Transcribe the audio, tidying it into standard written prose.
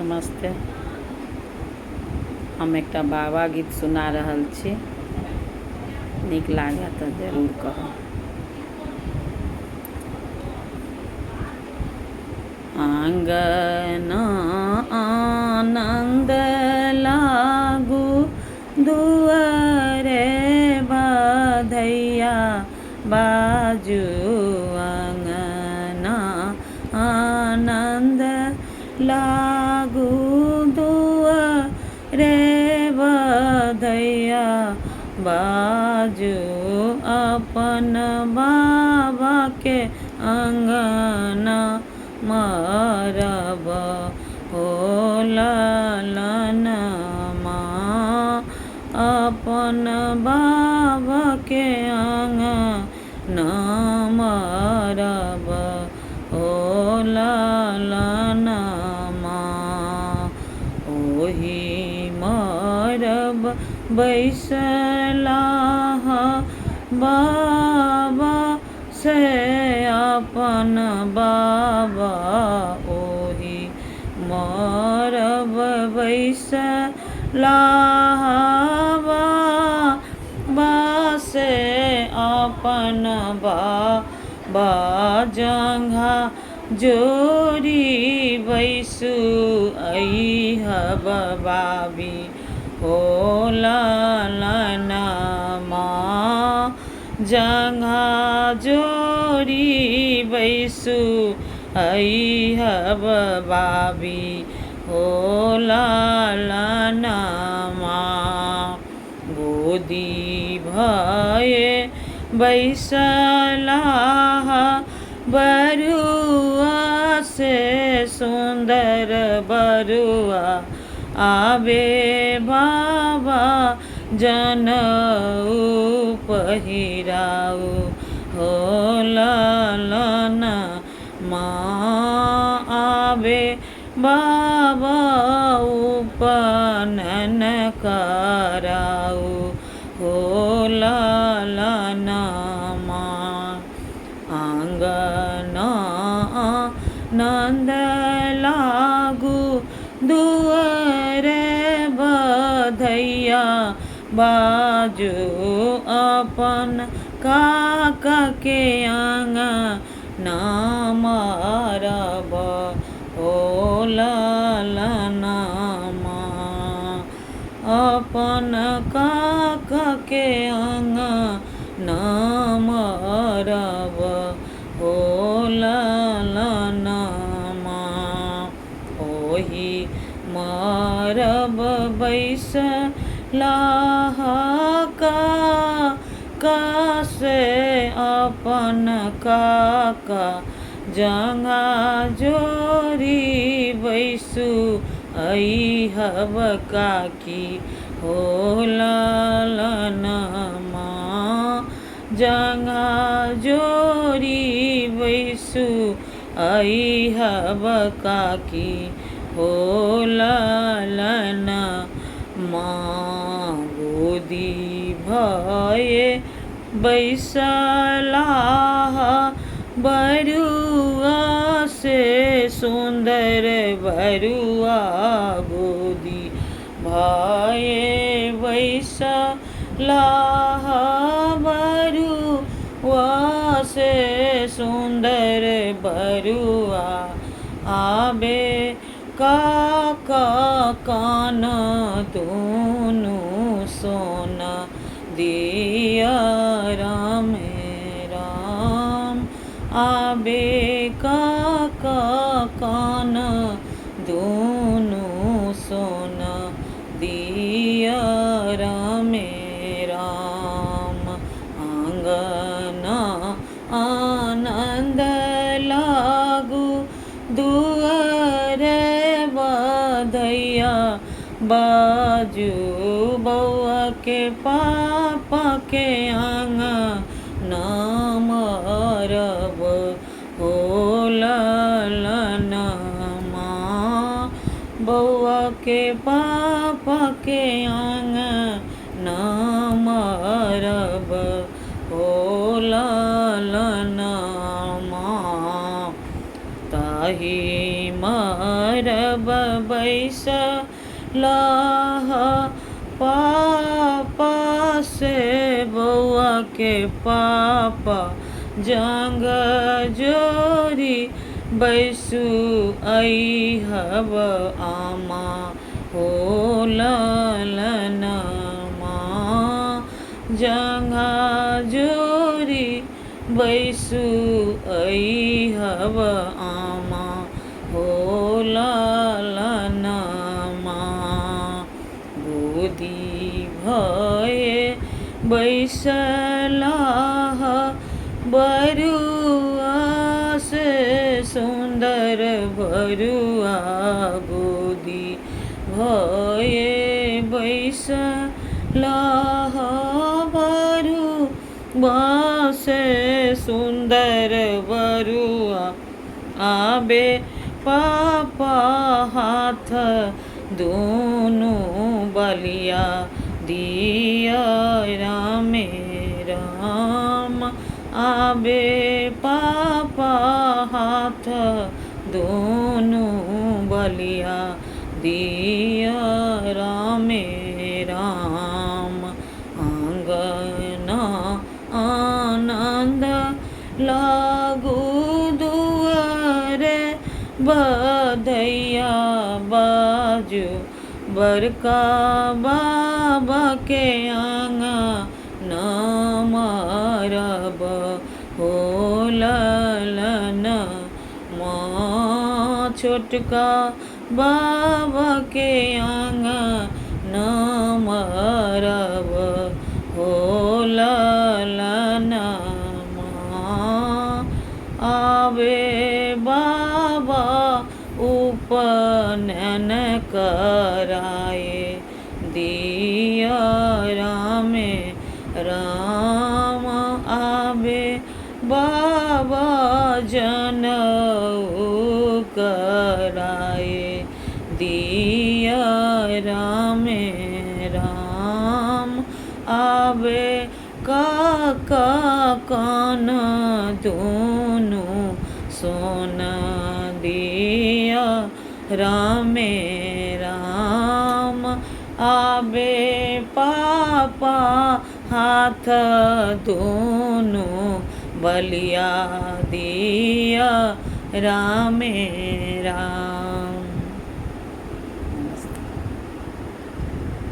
नमस्ते। हम एक बाबा गीत सुना रहल छी, नीक लागे तो जरूर कहब। आंगना आनंद लागू, दुआरे बधैया बाजू। आंगना आनंद लागू, दुआरे बधैया बाजू। अपन बाबा के अंगना मरब हो ललनमा। अपन बाबा के अंगना मरब हो ललनमा। ओही मरब बैसलाह बाबा से अपन बाबा। ओही मरब बैसलाह बाबा से अपन बाबा। जंघा जोड़ी बैसु अइहब बाबी हो ललनमा। जंघा जोड़ी बैसु अइहब बाबी हो ललनमा। गोदी भये बैसलाह बरुआ से सुंदर बरुआ। आबे बाबा जनऊ पहिराऊ हो ललनमा। आबे बाबा उपनयन कराऊ हो ललनमा। आंगना आनंद लागू, दुआरे बधैया बाजू। अपन काका के अंगना मरब हो ललनमा। अपन काका के अंगना मरब हो ललनमा। ओही मरब बैसलाह काका से अपन काका। जंघा जोड़ी बैसु अइहब काकी हो ललनमा। जंघा जोड़ी बैसु अइहब काकी हो ललनमा। गोदी भये बैसलाह बरुआ से सुंदर बरुआ। गोदी भये बैसलाह बरुआ से सुंदर बरुआ। आबे काका कान दूनु सोना दिया राम राम। आबे काका कान दूनु सोना दिया राम राम। आंगना आनंद लागू, दुआरे बधैया बाजू। बउआ के पापा के अंगना मरब हो ललनमा। बउआ के पापा के अंगना मरब हो ललनमा। काहे मरब बैसलाह पापा से बउआ के पापा जंग जोरी बैसु अइहब आमा हो ललनमा जंघा जोरी बैसु अइहब आमा हो ललनमा गोदी भये बैसलाह बरुआ से सुंदर बरुआ गोदी भये बैसलाह बरुआ से सुंदर बरुआ आबे पापा हाथ दोनों बलिया दिया रामे राम आबे पापा हाथ दोनों बलिया दिया रामे राम आंगना आनंद लागू दुआरे बधैया बाजू बड़का बाबा के आंगन मारब हो ललन माँ छोटका बाबा के आंगन मारब हो ललन माँ आवे बाबा उपनयन कराए दिया रामे राम आवे बाबा जनऊ कराए दिया रामे राम आवे काका कान दोनों सोना दिया रामे राम आबे पापा हाथ दोनों बलिया दिया रामे राम।